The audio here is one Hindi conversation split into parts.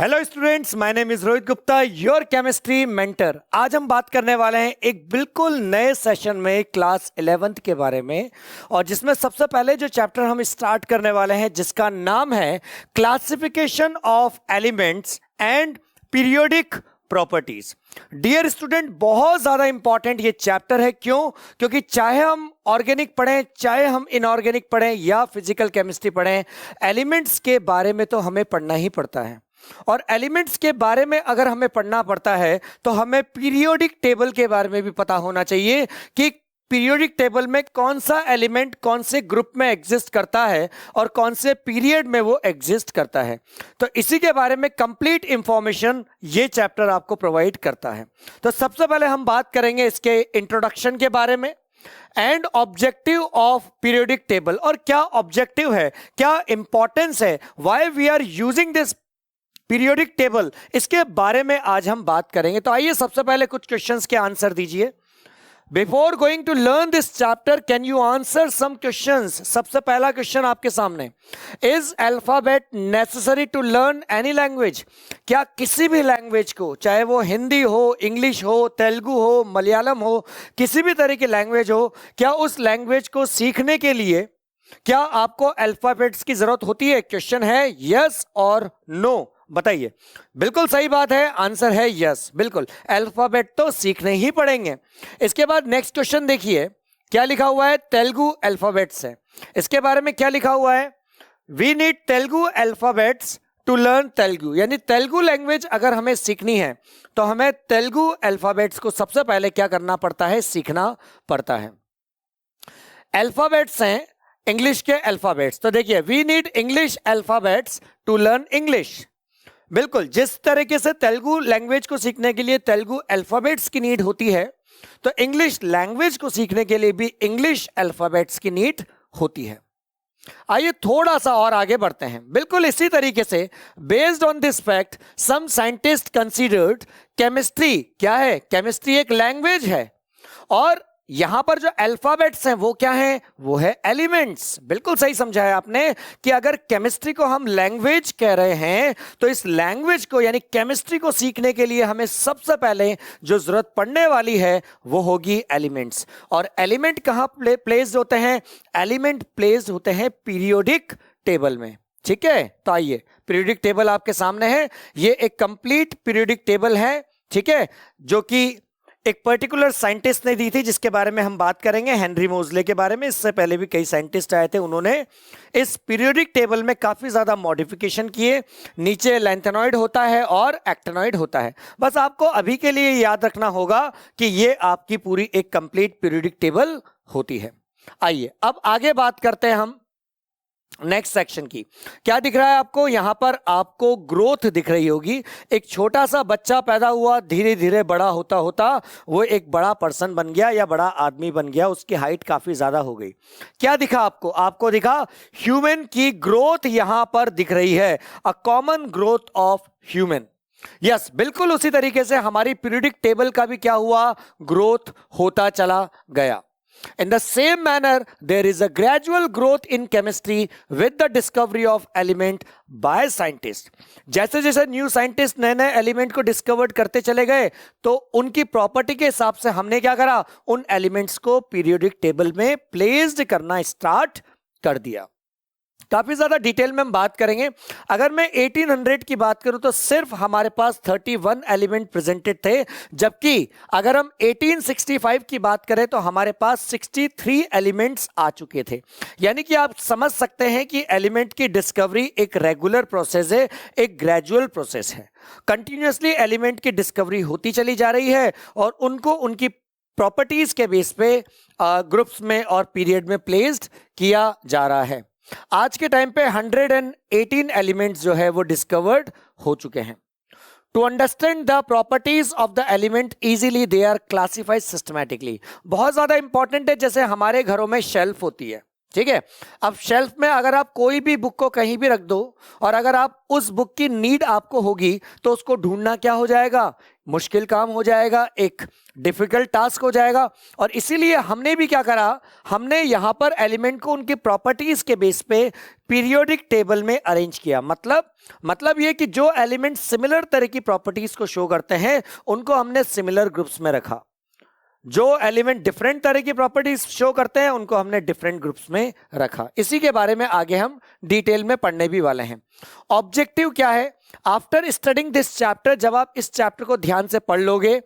Hello students, my name is Rohit Gupta, your chemistry mentor. आज हम बात करने वाले हैं एक बिल्कुल नए सेशन में क्लास 11th के बारे में, और जिसमें सबसे पहले जो चैप्टर हम स्टार्ट करने वाले हैं जिसका नाम है classification of elements and periodic properties. Dear student, बहुत ज्यादा इंपॉर्टेंट ये चैप्टर है। क्यों? क्योंकि चाहे हम ऑर्गेनिक पढ़ें, चाहे हम इनऑर्गेनिक पढ़ें या फिजिकल केमिस्ट्री पढ़ें, एलिमेंट्स के बारे में तो हमें पढ़ना ही पड़ता है। और एलिमेंट्स के बारे में अगर हमें पढ़ना पड़ता है तो हमें पीरियोडिक टेबल के बारे में भी पता होना चाहिए कि पीरियोडिक टेबल में कौन सा एलिमेंट कौन से ग्रुप में एग्जिस्ट करता है और कौन से पीरियड में वो एग्जिस्ट करता है। तो इसी के बारे में कंप्लीट इंफॉर्मेशन ये चैप्टर आपको प्रोवाइड करता है। तो सबसे पहले हम बात करेंगे इसके इंट्रोडक्शन के बारे में and objective of periodic table, और क्या ऑब्जेक्टिव है, क्या इंपॉर्टेंस है, why we are using this periodic table, इसके बारे में आज हम बात करेंगे। तो आइए सबसे पहले कुछ क्वेश्चंस के आंसर दीजिए। Before going to learn this chapter, can you answer some questions? सबसे पहला क्वेश्चन आपके सामने, is alphabet necessary to learn any language? क्या किसी भी लैंग्वेज को, चाहे वो हिंदी हो, इंग्लिश हो, तेलुगु हो, मलयालम हो, किसी भी तरह की लैंग्वेज हो, क्या उस लैंग्वेज को सीखने के लिए क्या आपको अल्फाबेट्स की जरूरत होती है? क्वेश्चन है यस और नो, बताइए। बिल्कुल सही बात है, आंसर है यस, बिल्कुल अल्फाबेट तो सीखने ही पड़ेंगे। इसके बाद नेक्स्ट क्वेश्चन देखिए, क्या लिखा हुआ है? तेलुगु अल्फाबेट्स है। इसके बारे में क्या लिखा हुआ है? We need Telugu alphabets to learn Telugu, यानी तेलुगु लैंग्वेज अगर हमें सीखनी है तो हमें तेलुगु अल्फाबेट्स को सबसे पहले क्या करना पड़ता है? सीखना पड़ता है। अल्फाबेट्स हैं इंग्लिश के अल्फाबेट्स, तो देखिए we need English alphabets to learn English. बिल्कुल, जिस तरीके से तेलुगु लैंग्वेज को सीखने के लिए तेलुगु अल्फाबेट्स की नीड होती है, तो इंग्लिश लैंग्वेज को सीखने के लिए भी इंग्लिश अल्फाबेट्स की नीड होती है। आइए थोड़ा सा और आगे बढ़ते हैं। बिल्कुल इसी तरीके से based on this fact some scientist considered chemistry, क्या है? केमिस्ट्री एक लैंग्वेज है, और यहां पर जो अल्फाबेट्स हैं वो क्या हैं? वो है एलिमेंट्स। बिल्कुल सही समझा है आपने कि अगर केमिस्ट्री को हम लैंग्वेज कह रहे हैं तो इस लैंग्वेज को यानी केमिस्ट्री को सीखने के लिए हमें सबसे पहले जो जरूरत पड़ने वाली है वो होगी एलिमेंट्स। और एलिमेंट कहां प्लेस्ड होते हैं? एलिमेंट प्लेस्ड होते हैं पीरियोडिक टेबल में। ठीक है, तो आइए पीरियोडिक टेबल आपके सामने है। ये एक कंप्लीट पीरियोडिक टेबल है, ठीक है, जो कि एक पर्टिकुलर साइंटिस्ट ने दी थी, जिसके बारे में हम बात करेंगे, हेनरी मोजले के बारे में। इससे पहले भी कई साइंटिस्ट आए थे, उन्होंने इस पीरियोडिक टेबल में काफी ज्यादा मॉडिफिकेशन किए। नीचे लेंथेनॉइड होता है और एक्टेनॉइड होता है। बस आपको अभी के लिए याद रखना होगा कि ये आपकी पूरी एक कंप्लीट पीरियोडिक टेबल होती है। आइए अब आगे बात करते हैं हम नेक्स्ट सेक्शन की। क्या दिख रहा है आपको? यहां पर आपको ग्रोथ दिख रही होगी। एक छोटा सा बच्चा पैदा हुआ, धीरे धीरे बड़ा होता होता वो एक बड़ा पर्सन बन गया या बड़ा आदमी बन गया, उसकी हाइट काफी ज्यादा हो गई। क्या दिखा आपको? आपको दिखा ह्यूमन की ग्रोथ यहां पर दिख रही है, a common growth of human. Yes, बिल्कुल उसी तरीके से हमारी पीरियोडिक टेबल का भी क्या हुआ? ग्रोथ होता चला गया। In the same manner, there is a gradual growth in chemistry with the discovery of element by scientists. जैसे जैसे न्यू साइंटिस्ट नए नए एलिमेंट को डिस्कवर्ड करते चले गए, तो उनकी प्रॉपर्टी के हिसाब से हमने क्या करा? उन एलिमेंट्स को पीरियोडिक टेबल में प्लेस्ड करना स्टार्ट कर दिया। काफी ज्यादा डिटेल में हम बात करेंगे। अगर मैं 1800 की बात करूं तो सिर्फ हमारे पास 31 एलिमेंट प्रेजेंटेड थे, जबकि अगर हम 1865 की बात करें तो हमारे पास 63 एलिमेंट्स आ चुके थे। यानी कि आप समझ सकते हैं कि एलिमेंट की डिस्कवरी एक रेगुलर प्रोसेस है, एक ग्रेजुअल प्रोसेस है। कंटिन्यूअसली एलिमेंट की डिस्कवरी होती चली जा रही है और उनको उनकी प्रॉपर्टीज के बेस पे ग्रुप्स में और पीरियड में प्लेस्ड किया जा रहा है। आज के टाइम पे 118 एलिमेंट्स जो है वो डिस्कवर्ड हो चुके हैं। To understand the properties of the element easily they are classified systematically. बहुत ज्यादा इंपॉर्टेंट है। जैसे हमारे घरों में शेल्फ होती है, ठीक है। अब शेल्फ में अगर आप कोई भी बुक को कहीं भी रख दो और अगर आप उस बुक की नीड आपको होगी तो उसको ढूंढना क्या हो जाएगा? मुश्किल काम हो जाएगा, एक डिफिकल्ट टास्क हो जाएगा। और इसीलिए हमने भी क्या करा, हमने यहां पर एलिमेंट को उनकी प्रॉपर्टीज के बेस पे पीरियोडिक टेबल में अरेंज किया। मतलब ये कि जो एलिमेंट सिमिलर तरह की प्रॉपर्टीज को शो करते हैं उनको हमने सिमिलर ग्रुप्स में रखा, जो एलिमेंट डिफरेंट तरह की प्रॉपर्टीज शो करते हैं उनको हमने डिफरेंट ग्रुप्स में रखा। इसी के बारे में आगे हम डिटेल में पढ़ने भी वाले हैं। ऑब्जेक्टिव क्या है, आफ्टर स्टडिंग दिस चैप्टर, जब आप इस चैप्टर को ध्यान से पढ़ लोगे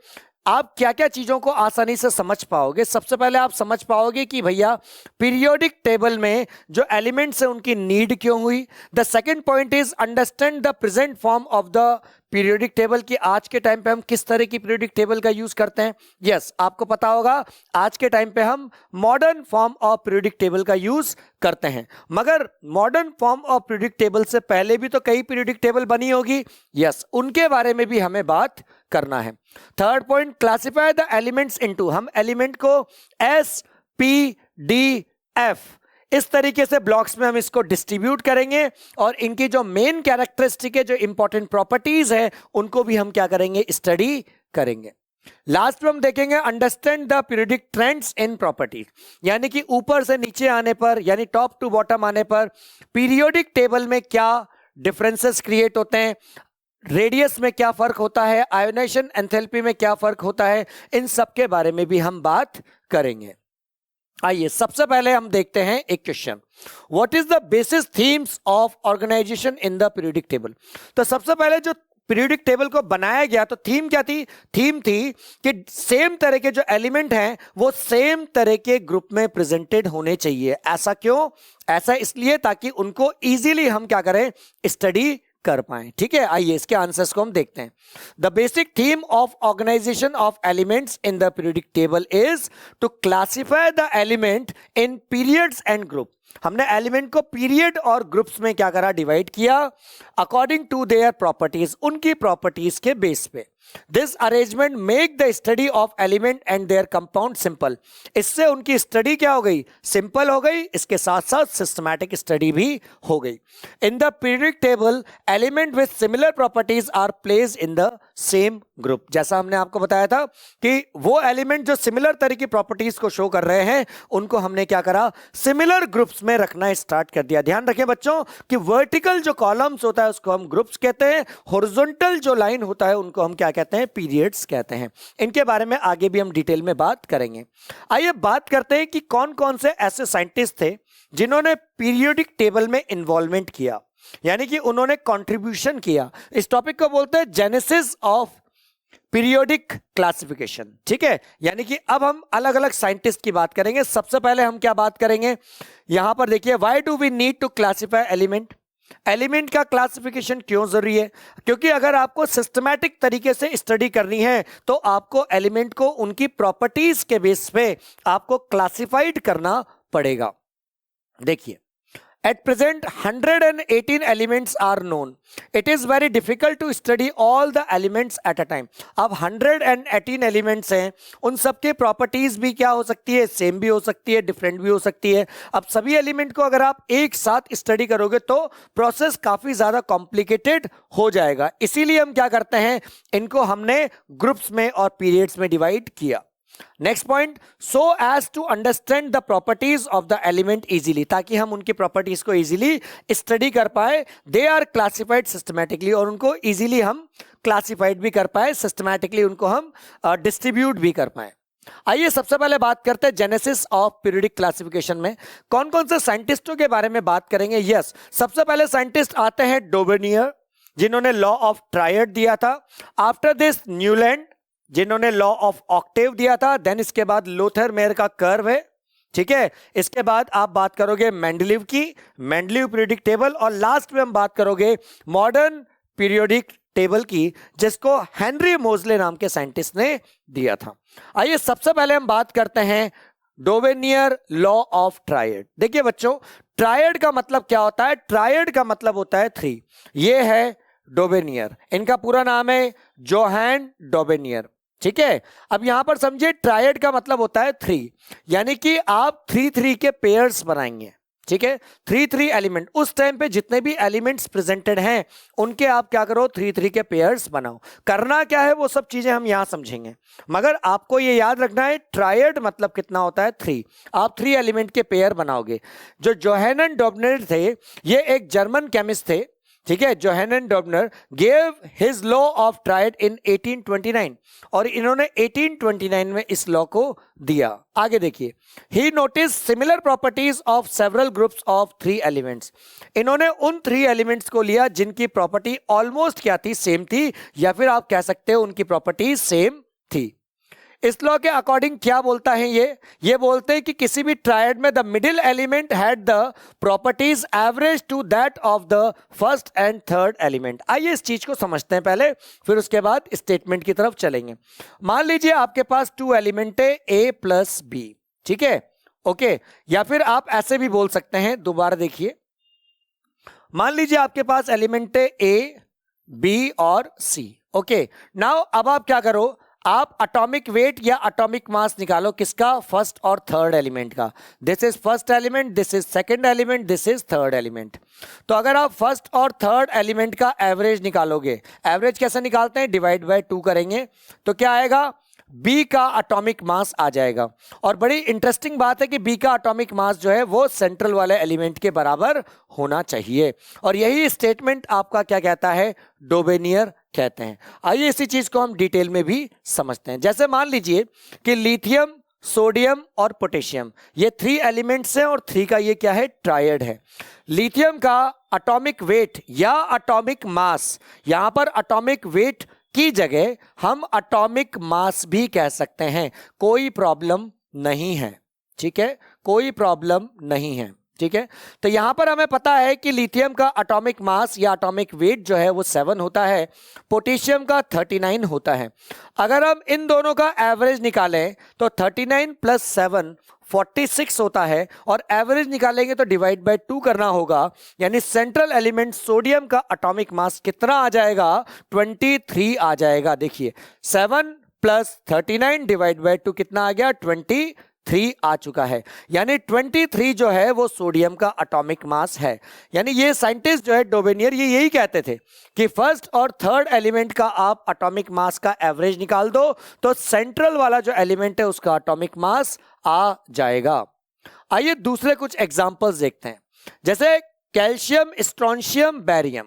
आप क्या क्या चीजों को आसानी से समझ पाओगे। सबसे पहले आप समझ पाओगे कि भैया पीरियोडिक टेबल में जो एलिमेंट्स है उनकी नीड क्यों हुई। The second point is understand the present form of the periodic table, कि आज के टाइम पे हम किस तरह की पीरियोडिक टेबल का यूज करते हैं। यस, आपको पता होगा आज के टाइम पे हम modern form of periodic table का यूज करते हैं, मगर modern form of periodic table से पहले भी तो कई पीरियोडिक टेबल बनी होगी। यस, उनके बारे में भी हमें बात करना है। Third point, classify the elements into, हम एलिमेंट को एस पी डी एफ इस तरीके से ब्लॉक्स में हम इसको डिस्ट्रीब्यूट करेंगे और इनकी जो मेन कैरेक्टरिस्टिक है, जो इंपॉर्टेंट प्रॉपर्टीज है, उनको भी हम क्या करेंगे, स्टडी करेंगे। लास्ट में हम देखेंगे understand the periodic trends in properties, यानी कि ऊपर से नीचे आने पर, यानी टॉप टू बॉटम आने पर पीरियोडिक टेबल में क्या डिफरेंसेस क्रिएट होते हैं, रेडियस में क्या फर्क होता है, आयोनाइजेशन एंथैल्पी में क्या फर्क होता है, इन सब के बारे में भी हम बात करेंगे। आइए सबसे पहले हम देखते हैं एक question, what is the basis themes of organization in the periodic table. तो सबसे पहले जो पीरियोडिक टेबल को बनाया गया तो थीम क्या थी, थीम थी कि सेम तरह के जो एलिमेंट हैं वो सेम तरह के ग्रुप में प्रेजेंटेड होने चाहिए। ऐसा क्यों, ऐसा इसलिए ताकि उनको इजीली हम क्या करें, स्टडी कर पाएं। ठीक है, आइए इसके आंसर्स को हम देखते हैं। The basic theme of organization of elements in the periodic table is to classify the element in periods and group. हमने एलिमेंट को पीरियड और ग्रुप्स में क्या करा, डिवाइड किया अकॉर्डिंग टू देयर प्रॉपर्टीज, उनकी प्रॉपर्टीज के बेस पे। This arrangement make the study of element and their compound simple. इससे उनकी स्टडी क्या हो गई, सिंपल हो गई, इसके साथ साथ सिस्टमैटिक स्टडी भी हो गई। In the periodic table element with similar properties are placed in the same group. जैसा हमने आपको बताया था कि वो एलिमेंट जो सिमिलर तरह की प्रॉपर्टीज को शो कर रहे हैं उनको हमने क्या करा, सिमिलर ग्रुप्स में रखना स्टार्ट कर दिया। ध्यान रखें बच्चों कि वर्टिकल जो कॉलम्स होता है उसको हम ग्रुप्स कहते हैं, हॉरिजॉन्टल जो लाइन होता है उनको हम क्या कहते हैं, पीरियड्स कहते हैं। इनके बारे में आगे भी हम डिटेल में बात करेंगे। आइए बात करते हैं कि कौन कौन से ऐसे साइंटिस्ट थे जिन्होंने पीरियोडिक टेबल में इन्वॉल्वमेंट किया, यानी कि उन्होंने कंट्रीब्यूशन किया। इस टॉपिक को बोलते हैं जेनेसिस ऑफ पीरियोडिक क्लासिफिकेशन। ठीक है, यानी कि अब हम अलग अलग साइंटिस्ट की बात करेंगे। सबसे पहले हम क्या बात करेंगे, यहां पर देखिए, why do we need to classify element. Element का क्लासिफिकेशन क्यों जरूरी है, क्योंकि अगर आपको सिस्टमैटिक तरीके से स्टडी करनी है तो आपको एलिमेंट को उनकी प्रॉपर्टीज के बेस पे आपको क्लासिफाइड करना पड़ेगा। देखिए, at present 118 elements are known. It is very difficult to study all the elements at a time. अब 118 elements हैं, उन सबके प्रॉपर्टीज भी क्या हो सकती है, सेम भी हो सकती है, डिफरेंट भी हो सकती है। अब सभी एलिमेंट को अगर आप एक साथ स्टडी करोगे तो प्रोसेस काफी ज्यादा कॉम्प्लिकेटेड हो जाएगा। इसीलिए हम क्या करते हैं, इनको हमने ग्रुप्स में और पीरियड्स में डिवाइड किया। Next point, so as to understand the properties of the element easily, ताकि हम उनकी प्रॉपर्टीज को इजीली स्टडी कर पाए। दे आर क्लासिफाइड सिस्टमैटिकली, और उनको इजीली हम क्लासिफाइड भी कर पाए, सिस्टमैटिकली उनको हम डिस्ट्रीब्यूट भी कर पाए। आइए सबसे पहले बात करते हैं जेनेसिस ऑफ पीरियोडिक क्लासिफिकेशन में कौन कौन से साइंटिस्टों के बारे में बात करेंगे। यस, सबसे पहले साइंटिस्ट आते हैं डोबेनियर, जिन्होंने लॉ ऑफ ट्रायड दिया था। आफ्टर दिस न्यूलैंड, जिन्होंने लॉ ऑफ ऑक्टेव दिया था। देन इसके बाद लोथर-मेयर का कर्व है। ठीक है, इसके बाद आप बात करोगे मेंडलीव की, मेंडलीव पीरियोडिक टेबल, और लास्ट में हम बात करोगे मॉडर्न पीरियोडिक टेबल की, जिसको हेनरी मोजले नाम के साइंटिस्ट ने दिया था। आइए सबसे पहले हम बात करते हैं डोबेनियर लॉ ऑफ ट्रायड। देखिए बच्चों, ट्रायड का मतलब क्या होता है, ट्रायड का मतलब होता है 3। ये है डोबेनियर, इनका पूरा नाम है जोहान डोबेनियर। ठीक है, अब यहां पर समझिए ट्रायड का मतलब होता है 3, यानी कि आप 3-3 के पेयर्स बनाएंगे। ठीक है, 3-3 एलिमेंट। उस टाइम पे जितने भी एलिमेंट्स प्रेजेंटेड हैं उनके आप क्या करो, 3-3 के पेयर्स बनाओ। करना क्या है वो सब चीजें हम यहां समझेंगे, मगर आपको ये याद रखना है ट्रायड मतलब कितना होता है, 3। आप 3 एलिमेंट के पेयर बनाओगे। जो जोहानन डॉबनर थे, ये एक जर्मन केमिस्ट थे, ठीक है। Johann Dobereiner gave his law of triad in 1829 और इन्होंने 1829 में इस लॉ को दिया। आगे देखिए, he notice similar properties of several groups of 3 elements. इन्होंने उन 3 एलिमेंट्स को लिया जिनकी प्रॉपर्टी ऑलमोस्ट क्या थी, सेम थी, या फिर आप कह सकते हो उनकी प्रॉपर्टी सेम थी। इस लॉ के अकॉर्डिंग क्या बोलता है ये बोलते हैं कि किसी भी ट्रायड में the middle element had the properties average to that of the first and third element. आइए इस चीज को समझते हैं पहले, फिर उसके बाद स्टेटमेंट की तरफ चलेंगे। मान लीजिए आपके पास 2 एलिमेंट है A प्लस B, ठीक है, ओके। या फिर आप ऐसे भी बोल सकते हैं, दोबारा देखिए, मान लीजिए आपके पास एलिमेंट है A, B और C, ओके। नाउ अब आप क्या करो, आप एटॉमिक वेट या एटॉमिक मास निकालो, किसका, फर्स्ट और थर्ड एलिमेंट का। This is first element, this is second element, this is third element. तो अगर आप फर्स्ट और थर्ड एलिमेंट का एवरेज निकालोगे, एवरेज कैसे निकालते हैं, डिवाइड बाय 2 करेंगे, तो क्या आएगा, बी का एटॉमिक मास आ जाएगा। और बड़ी इंटरेस्टिंग बात है कि बी का एटॉमिक मास जो है वो सेंट्रल वाले एलिमेंट के बराबर होना चाहिए, और यही स्टेटमेंट आपका क्या कहता है, डोबेनियर कहते हैं। आइए इसी चीज को हम डिटेल में भी समझते हैं। जैसे मान लीजिए कि लिथियम, सोडियम और पोटेशियम, ये 3 एलिमेंट्स हैं और 3 का ये क्या है, ट्रायड है। लिथियम का एटॉमिक वेट या एटॉमिक मास, यहां पर एटॉमिक वेट की जगह हम एटॉमिक मास भी कह सकते हैं, कोई प्रॉब्लम नहीं है, ठीक है, कोई प्रॉब्लम नहीं है, ठीक है। तो यहां पर हमें पता है कि लिथियम का एटॉमिक मास या एटॉमिक वेट जो है वो 7 होता है, पोटेशियम का 39 होता है। अगर हम इन दोनों का एवरेज निकालें तो 39 प्लस 7 46 होता है, और एवरेज निकालेंगे तो डिवाइड बाय 2 करना होगा, यानी सेंट्रल एलिमेंट सोडियम का एटॉमिक मास कितना आ जाएगा, 23 आ जाएगा। देखिए 7 प्लस 39 डिवाइड बाय 2 कितना आ गया, 23 आ चुका है, यानी 23 जो है वो सोडियम का एटॉमिक मास है। यानी ये साइंटिस्ट जो है डोबेनियर, ये यही कहते थे कि फर्स्ट और थर्ड एलिमेंट का आप एटॉमिक मास का एवरेज निकाल दो तो सेंट्रल वाला जो एलिमेंट है उसका एटॉमिक मास आ जाएगा। आइए दूसरे कुछ एग्जांपल्स देखते हैं, जैसे calcium, strontium, barium,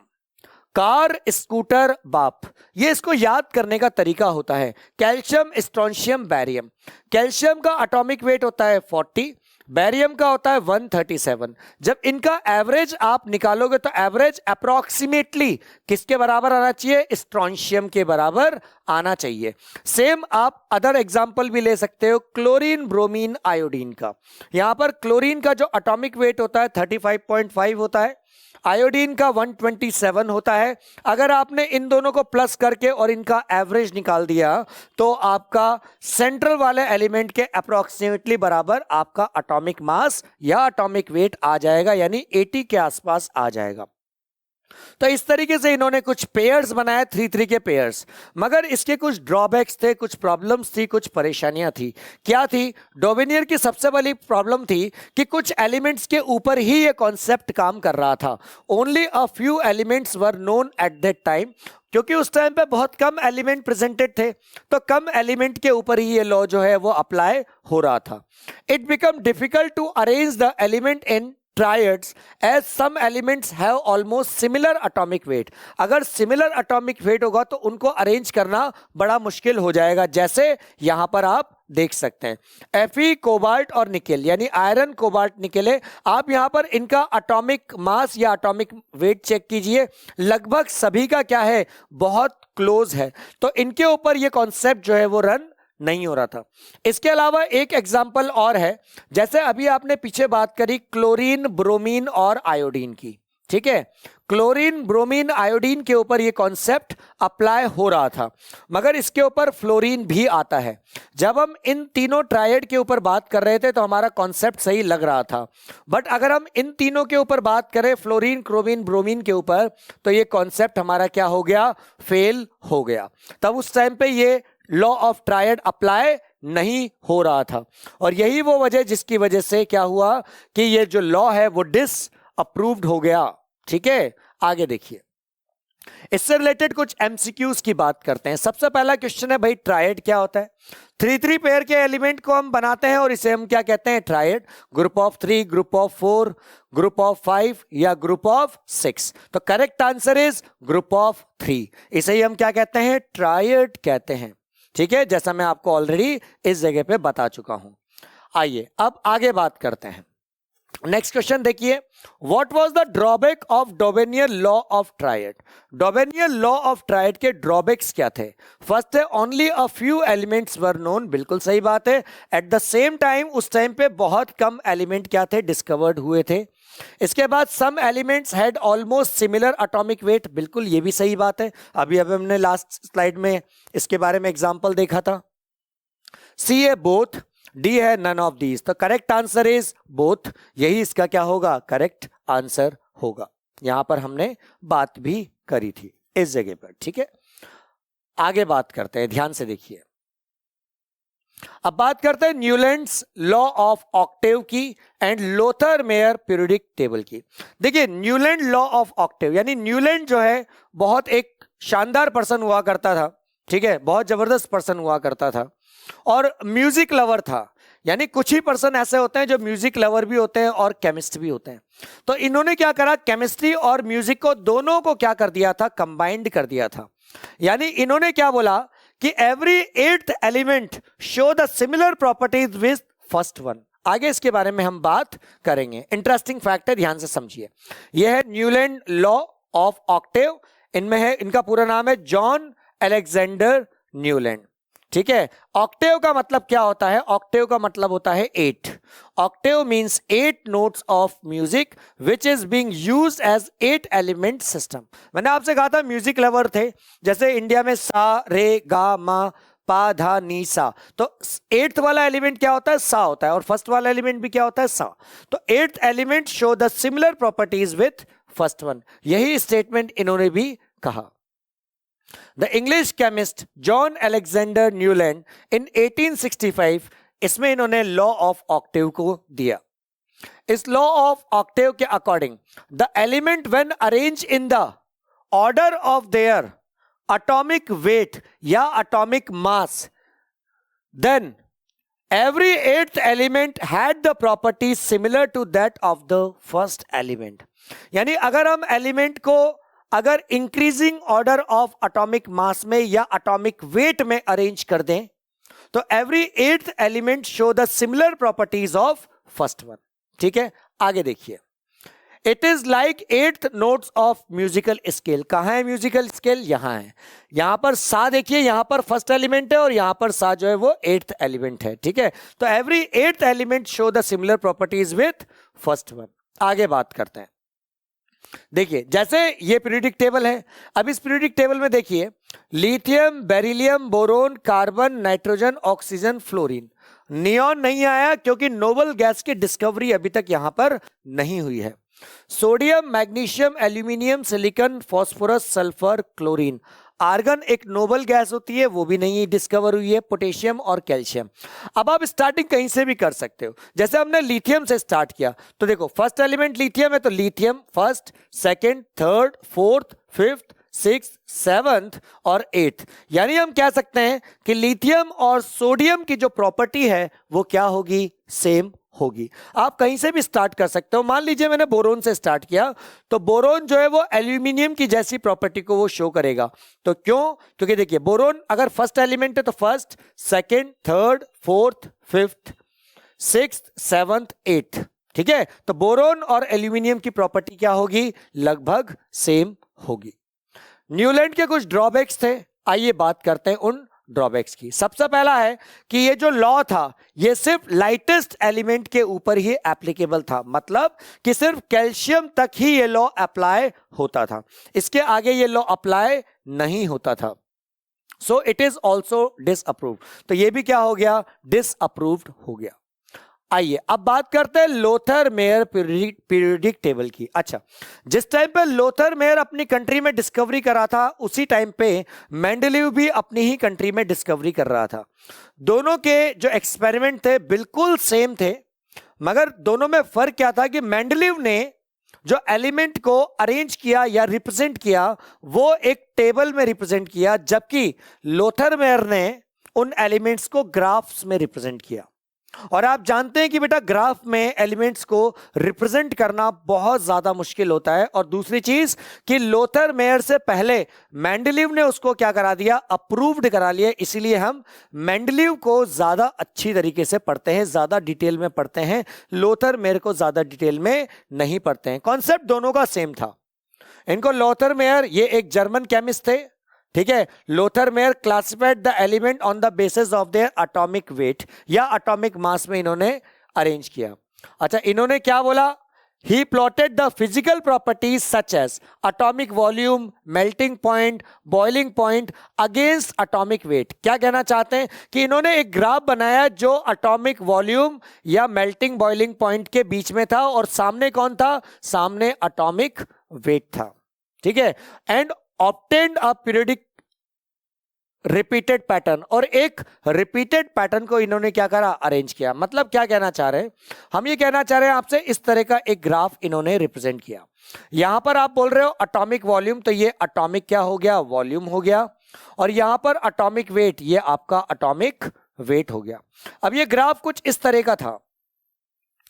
car, scooter, बाप। ये इसको याद करने का तरीका होता है, कैल्शियम, स्ट्रोंशियम, बेरियम। कैल्शियम का एटॉमिक वेट होता है 40, बेरियम का होता है 137। जब इनका एवरेज आप निकालोगे तो एवरेज अप्रोक्सीमेटली किसके बराबर आना चाहिए, स्ट्रोंशियम के बराबर आना चाहिए। सेम आप अदर एग्जांपल भी ले सकते हो, क्लोरीन, ब्रोमीन, आयोडीन का। यहां पर क्लोरीन का जो एटॉमिक वेट होता है 35.5 होता है, आयोडीन का 127 होता है। अगर आपने इन दोनों को प्लस करके और इनका एवरेज निकाल दिया तो आपका सेंट्रल वाले एलिमेंट के अप्रोक्सीमेटली बराबर आपका एटॉमिक मास या एटॉमिक वेट आ जाएगा, यानी 80 के आसपास आ जाएगा। तो इस तरीके से इन्होंने कुछ पेयर्स बनाए, 3-3 के पेयर्स, मगर इसके कुछ ड्रॉबैक्स थे, कुछ प्रॉब्लम्स थी, कुछ परेशानियां थी। क्या थी, डोबेनियर की सबसे बड़ी प्रॉब्लम थी कि कुछ एलिमेंट्स के ऊपर ही ये कॉन्सेप्ट काम कर रहा था। Only a few elements were known at that time, क्योंकि उस टाइम पे बहुत कम एलिमेंट प्रेजेंटेड थे, तो कम एलिमेंट के ऊपर ही ये लॉ जो है वो अप्लाई हो रहा था। It become difficult to arrange the element in triads as some elements have almost similar atomic weight। अगर सिमिलर एटॉमिक वेट होगा तो उनको अरेंज करना बड़ा मुश्किल हो जाएगा, जैसे यहां पर आप देख सकते हैं Fe, कोबाल्ट और निकेल, यानी आयरन, कोबाल्ट, निकेल है। आप यहां पर इनका एटॉमिक मास या एटॉमिक वेट चेक कीजिए, लगभग सभी का क्या है, बहुत क्लोज है। तो इनके ऊपर ये कॉन्सेप्ट जो है वो रन नहीं हो रहा था। इसके अलावा एक एग्जाम्पल और है, जैसे अभी आपने पीछे बात करी क्लोरीन, ब्रोमीन और आयोडीन की, ठीक है। क्लोरीन, ब्रोमीन, आयोडीन के ऊपर ये कॉन्सेप्ट अप्लाई हो रहा था, मगर इसके ऊपर फ्लोरीन भी आता है। जब हम इन तीनों ट्रायड के ऊपर बात कर रहे थे तो हमारा कॉन्सेप्ट सही लग रहा था, बट अगर हम इन तीनों के ऊपर बात करें, फ्लोरीन, क्रोमीन, ब्रोमीन के ऊपर, तो ये कॉन्सेप्ट हमारा क्या हो गया, फेल हो गया। तब उस टाइम पे ये लॉ ऑफ ट्रायड अप्लाई नहीं हो रहा था। और यही वो वजह जिसकी वजह से क्या हुआ कि ये जो लॉ है वो डिसअप्रूव्ड हो गया। ठीक है, आगे देखिए, इससे रिलेटेड कुछ एमसीक्यूज की बात करते हैं। सबसे पहला क्वेश्चन है भाई, ट्रायड क्या होता है? 3 पेयर के एलिमेंट को हम बनाते हैं और इसे हम क्या कहते हैं? Triad. Group of 3, group of 4, group of 5 या ग्रुप ऑफ 6? तो correct answer is group of 3। इसे ही हम क्या कहते हैं? ट्रायड कहते हैं। ठीक है, जैसा मैं आपको ऑलरेडी इस जगह पे बता चुका हूं। आइए अब आगे बात करते हैं। नेक्स्ट क्वेश्चन देखिए, what was the drawback of Dobereiner law of triad? Dobereiner law of triad के ड्रॉबैक्स क्या थे? फर्स्ट है, only a few elements were known. बिल्कुल सही बात है। एट द सेम टाइम उस टाइम पे बहुत कम एलिमेंट क्या थे? डिस्कवर्ड हुए थे। इसके बाद some elements had almost similar atomic weight. बिल्कुल ये भी सही बात है। अभी हमने लास्ट स्लाइड में इसके बारे में एग्जांपल देखा था। सी है बोथ, डी है नन ऑफ दीज। तो करेक्ट आंसर इज बोथ। यही इसका क्या होगा? करेक्ट आंसर होगा। यहां पर हमने बात भी करी थी इस जगह पर। ठीक है, आगे बात करते हैं, ध्यान से देखिए। अब बात करते हैं न्यूलैंड्स लॉ ऑफ ऑक्टेव की and Lothar Meyer periodic table की। देखिए, न्यूलैंड लॉ ऑफ ऑक्टेव, यानी न्यूलैंड जो है बहुत एक शानदार पर्सन हुआ करता था। ठीक है, बहुत जबरदस्त पर्सन हुआ करता था और म्यूजिक लवर था। यानी कुछ ही पर्सन ऐसे होते हैं जो म्यूजिक लवर भी होते हैं और केमिस्ट भी होते हैं। तो इन्होंने क्या करा? केमिस्ट्री और म्यूजिक को दोनों को क्या कर दिया था? कंबाइंड कर दिया था। यानी इन्होंने क्या बोला कि every 8th element show the similar properties with first one. आगे इसके बारे में हम बात करेंगे। इंटरेस्टिंग फैक्ट है, ध्यान से समझिए। यह है न्यूलैंड लॉ ऑफ ऑक्टेव। इनमें है, इनका पूरा नाम है जॉन अलेक्जेंडर न्यूलैंड। ठीक है, ऑक्टेव का मतलब क्या होता है? ऑक्टेव का मतलब होता है 8। Octave means 8 notes of music which is being used as 8 element system. मैंने आपसे कहा था म्यूजिक लवर थे, जैसे इंडिया में सा रे गा मा पा धा नी सा। तो 8th वाला एलिमेंट क्या होता है? सा होता है। और फर्स्ट वाला एलिमेंट भी क्या होता है? सा। तो 8th element show the similar properties with first one. यही स्टेटमेंट इन्होंने भी कहा। The English chemist John Alexander Newland in 1865, इसमें इन्होंने लॉ ऑफ ऑक्टेव को दिया। इस लॉ ऑफ ऑक्टेव के according the element when arrange in the order of their atomic weight या atomic mass, then every 8th element had the property similar to that of the first element। यानी अगर हम एलिमेंट को अगर increasing order of atomic mass में या एटॉमिक वेट में अरेंज कर दें तो every 8th element show the similar properties of first one. ठीक है, आगे देखिए। It is like 8th notes of musical scale. कहां है म्यूजिकल स्केल? यहां है। यहां पर सा देखिए, यहां पर फर्स्ट एलिमेंट है और यहां पर सा जो है वो 8th एलिमेंट है। ठीक है, तो every 8th element show the similar properties with first one. आगे बात करते हैं। देखिए, जैसे ये पीरियोडिक टेबल है। अब इस पीरियोडिक टेबल में देखिए, lithium, beryllium, boron, carbon, nitrogen, oxygen, fluorine. Neon नहीं आया क्योंकि नोबल गैस की डिस्कवरी अभी तक यहां पर नहीं हुई है। Sodium, magnesium, aluminium, silicon, phosphorus, sulphur, chlorine. Argon एक नोबल गैस होती है, वो भी नहीं डिस्कवर हुई है। पोटेशियम और कैल्शियम। अब आप स्टार्टिंग कहीं से भी कर सकते हो। जैसे हमने लिथियम से स्टार्ट किया तो देखो, फर्स्ट एलिमेंट लिथियम है तो lithium first, second, third, fourth, fifth, 6th, 7th और 8th। यानी हम कह सकते हैं कि लिथियम और सोडियम की जो प्रॉपर्टी है वो क्या होगी? सेम होगी। आप कहीं से भी स्टार्ट कर सकते हो। मान लीजिए मैंने बोरोन से स्टार्ट किया तो बोरोन जो है वो एल्यूमिनियम की जैसी प्रॉपर्टी को वो शो करेगा। तो क्यों? क्योंकि देखिए, बोरोन अगर फर्स्ट एलिमेंट है तो first, second, third, fourth, fifth, 6th, 7th, 8th। ठीक है, तो बोरोन और एल्यूमिनियम की प्रॉपर्टी क्या होगी? लगभग सेम होगी। न्यूलैंड के कुछ ड्रॉबैक्स थे, आइए बात करते हैं उन ड्रॉबैक्स की। सबसे पहला है कि ये जो लॉ था ये सिर्फ लाइटेस्ट एलिमेंट के ऊपर ही एप्लीकेबल था। मतलब कि सिर्फ कैल्शियम तक ही ये लॉ अप्लाई होता था, इसके आगे ये लॉ अप्लाई नहीं होता था। So it is also disapproved. तो ये भी क्या हो गया? डिसअप्रूव्ड हो गया। आइए अब बात करते हैं लोथर मेयर पीरियोडिक टेबल की। अच्छा, जिस टाइम पे लोथर मेयर अपनी कंट्री में डिस्कवरी करा था, उसी टाइम पे मेंडलीव भी अपनी ही कंट्री में डिस्कवरी कर रहा था। दोनों के जो एक्सपेरिमेंट थे बिल्कुल सेम थे, मगर दोनों में फर्क क्या था कि मेंडलीव ने जो एलिमेंट को अरेंज किया या रिप्रेजेंट किया वो एक टेबल में रिप्रेजेंट किया, जबकि लोथर मेयर ने उन एलिमेंट्स को ग्राफ्स में रिप्रेजेंट किया। और आप जानते हैं कि बेटा ग्राफ में एलिमेंट्स को रिप्रेजेंट करना बहुत ज्यादा मुश्किल होता है। और दूसरी चीज कि लोथर मेयर से पहले मेंडलीव ने उसको क्या करा दिया, अप्रूव्ड करा लिया। इसीलिए हम मेंडलीव को ज्यादा अच्छी तरीके से पढ़ते हैं, ज्यादा डिटेल में पढ़ते हैं, लोथर मेयर को ज्यादा डिटेल में नहीं पढ़ते हैं। कॉन्सेप्ट दोनों का सेम था। इनको लोथर मेयर, ये एक जर्मन केमिस्ट थे, ठीक है। Lothar Meyer classified the element on the basis of their atomic weight या एटॉमिक मास में इन्होंने अरेंज किया। अच्छा, इन्होंने क्या बोला, he plotted the physical properties such as atomic volume, melting point, boiling point against atomic weight. क्या कहना चाहते हैं कि इन्होंने एक ग्राफ बनाया जो एटॉमिक वॉल्यूम या मेल्टिंग बॉइलिंग पॉइंट के बीच में था, और सामने कौन था, सामने एटॉमिक वेट था, ठीक है। And obtained a periodic repeated pattern, और एक रिपीटेड पैटर्न को इन्होंने क्या करा, अरेंज किया। मतलब क्या कहना चाह रहे हैं, हम ये कहना चाह रहे हैं आपसे, इस तरह का एक ग्राफ इन्होंने रिप्रेजेंट किया। यहां पर आप बोल रहे हो एटॉमिक वॉल्यूम, तो ये एटॉमिक क्या हो गया, वॉल्यूम हो गया। और यहां पर एटॉमिक वेट, ये आपका एटॉमिक वेट हो गया। अब ये ग्राफ कुछ इस तरह का था,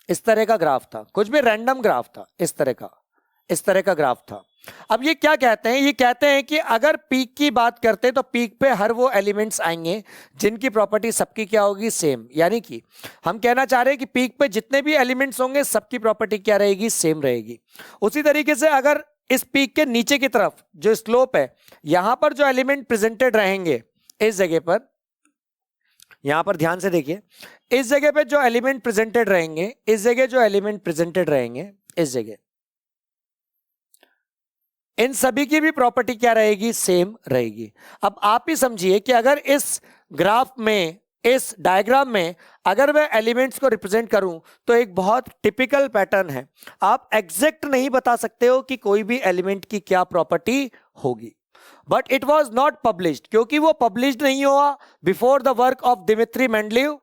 इस तरह का ग्राफ था, कुछ भी रैंडम ग्राफ था, इस तरह का ग्राफ था। अब ये क्या कहते हैं, ये कहते हैं कि अगर पीक की बात करते हैं तो पीक पे हर वो एलिमेंट्स आएंगे जिनकी प्रॉपर्टी सबकी क्या होगी, सेम। यानी कि हम कहना चाह रहे हैं कि पीक पे जितने भी एलिमेंट्स होंगे सबकी प्रॉपर्टी क्या रहेगी, सेम रहेगी। उसी तरीके से अगर इस पीक के नीचे की तरफ जो स्लोप है, यहां पर जो एलिमेंट प्रेजेंटेड रहेंगे इस जगह पर, यहां पर ध्यान से देखिए, इस जगह पे जो एलिमेंट प्रेजेंटेड रहेंगे, इस जगह जो एलिमेंट प्रेजेंटेड रहेंगे, इस जगह, इन सभी की भी प्रॉपर्टी क्या रहेगी, सेम रहेगी। अब आप ही समझिए कि अगर इस ग्राफ में, इस डायग्राम में अगर मैं एलिमेंट्स को रिप्रेजेंट करूं तो एक बहुत टिपिकल पैटर्न है। आप एग्जैक्ट नहीं बता सकते हो कि कोई भी एलिमेंट की क्या प्रॉपर्टी होगी, but it was not published, क्योंकि वो पब्लिश्ड नहीं हुआ before the work of Dmitry Mendeleev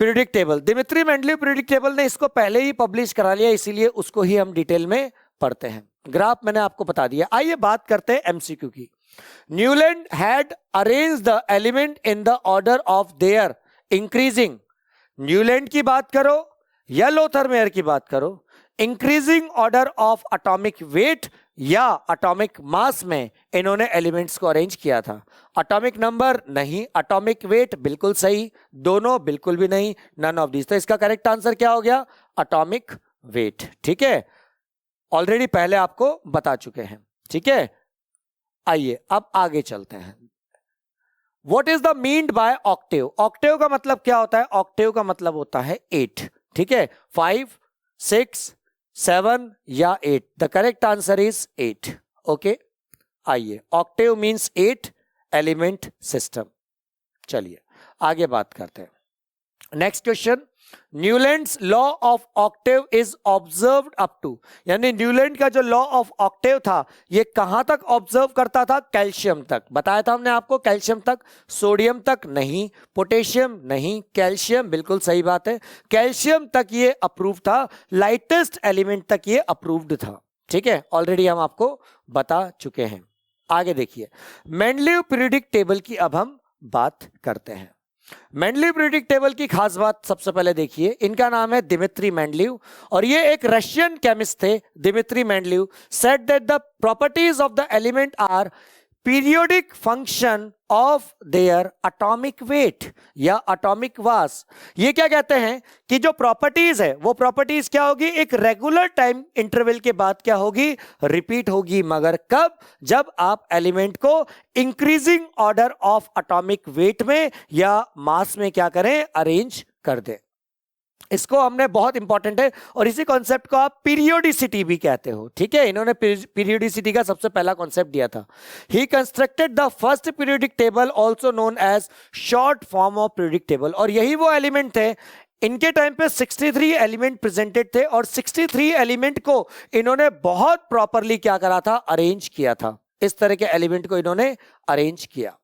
periodic table. Dmitry Mendeleev periodic table ने इसको पहले ही पब्लिश करा लिया, इसीलिए उसको ही हम डिटेल में पढ़ते हैं। ग्राफ मैंने आपको बता दिया। आइए बात करते हैं एमसीक्यू की। Newland had arrange the element in the order of their increasing. Newland की बात करो या लोथर मेयर की बात करो, increasing order of atomic weight या एटॉमिक मास में इन्होंने एलिमेंट्स को अरेंज किया था। एटॉमिक नंबर नहीं, एटॉमिक वेट बिल्कुल सही, दोनों बिल्कुल भी नहीं, नन ऑफ दिस। तो इसका करेक्ट आंसर क्या हो गया, एटॉमिक वेट, ठीक है। ऑलरेडी पहले आपको बता चुके हैं, ठीक है। आइए अब आगे चलते हैं। What is the meant by Octave. Octave का मतलब क्या होता है, ऑक्टेव का मतलब होता है 8, ठीक है। 5, 6, 7 या 8, the correct answer is 8, okay. आइए, ऑक्टेव मीन्स 8 एलिमेंट सिस्टम। चलिए आगे बात करते हैं। Next question, Newlands law of octave is observed up to, यानी न्यूलैंड का जो लॉ ऑफ ऑक्टेव था ये कहां तक ऑब्जर्व करता था, कैल्शियम तक। बताया था हमने आपको, कैल्शियम तक, सोडियम तक नहीं, पोटेशियम नहीं, कैल्शियम, बिल्कुल सही बात है, कैल्शियम तक ये अप्रूव था, लाइटेस्ट एलिमेंट तक ये अप्रूव्ड था, ठीक है। ऑलरेडी हम आपको बता चुके हैं। आगे देखिए, मेंडलीव पीरियोडिक टेबल की अब हम बात करते हैं। मेंडलीव पीरियोडिक टेबल की खास बात सबसे पहले देखिए, इनका नाम है दिमित्री मेंडलीव और ये एक रशियन केमिस्ट थे। Dmitri Mendeleev said that the properties of the element are periodic function of their atomic weight या एटॉमिक मास। ये क्या कहते हैं कि जो प्रॉपर्टीज है वो प्रॉपर्टीज क्या होगी, एक रेगुलर टाइम इंटरवल के बाद क्या होगी, रिपीट होगी, मगर कब, जब आप एलिमेंट को increasing order of atomic weight में या मास में क्या करें, अरेंज कर दें। इसको हमने, बहुत इंपॉर्टेंट है, और इसी कॉन्सेप्ट को आप पीरियोडिसिटी भी कहते हो, ठीक है। इन्होंने पीरियोडिसिटी का सबसे पहला कॉन्सेप्ट दिया था। He constructed the first periodic table, also known as short form of periodic table, और यही वो एलिमेंट थे इनके टाइम पे 63 एलिमेंट प्रेजेंटेड थे और 63 एलिमेंट को इन्होंने बहुत प्रॉपरली क्या करा था, अरेंज किया था। इस तरह के एलिमेंट को इन्होंने अरेंज किया।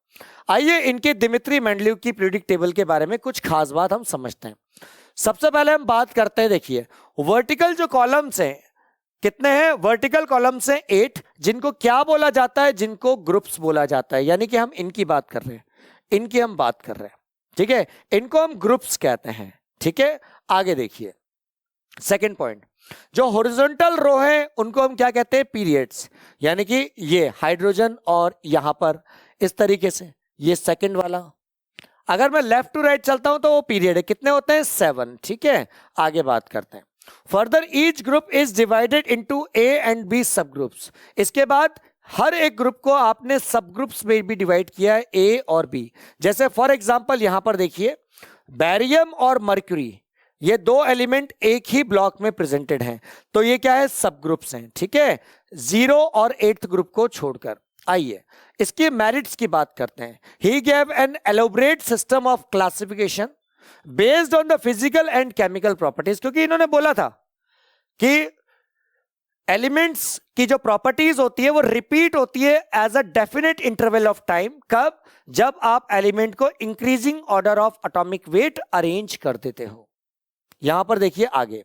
आइए इनके दिमित्री मेंडलीव की पीरियोडिक टेबल के बारे में कुछ खास बात हम समझते हैं। सबसे पहले हम बात करते हैं, देखिए वर्टिकल जो कॉलम्स हैं कितने हैं, वर्टिकल कॉलम्स हैं 8, जिनको क्या बोला जाता है, जिनको ग्रुप्स बोला जाता है। यानी कि हम इनकी बात कर रहे हैं, इनकी हम बात कर रहे हैं, ठीक है, इनको हम ग्रुप्स कहते हैं, ठीक है। आगे देखिए सेकंड पॉइंट, जो हॉरिजॉन्टल रो है उनको हम क्या कहते हैं, पीरियड्स। यानी कि ये हाइड्रोजन और यहां पर इस तरीके से ये सेकंड वाला, अगर मैं लेफ्ट टू राइट चलता हूं तो वो पीरियड है, कितने होते हैं, 7, ठीक है। आगे बात करते हैं, further each group is divided into A and B sub groups. इसके बाद हर एक ग्रुप को आपने सब ग्रुप्स में भी डिवाइड किया है, ए और बी। जैसे फॉर एग्जांपल यहां पर देखिए बैरियम और मर्क्यूरी, ये दो एलिमेंट एक ही ब्लॉक में प्रेजेंटेड हैं, तो ये क्या है, सब ग्रुप्स हैं, ठीक है, 0 और 8th ग्रुप को छोड़कर। आइए इसके मेरिट्स की बात करते हैं। He gave an elaborate system of classification based on the physical and chemical properties, क्योंकि इन्होंने बोला था कि एलिमेंट्स की जो प्रॉपर्टीज होती है वो रिपीट होती है as a definite interval of time. कब, जब आप एलिमेंट को increasing order of atomic weight arrange कर देते हो। यहां पर देखिए आगे,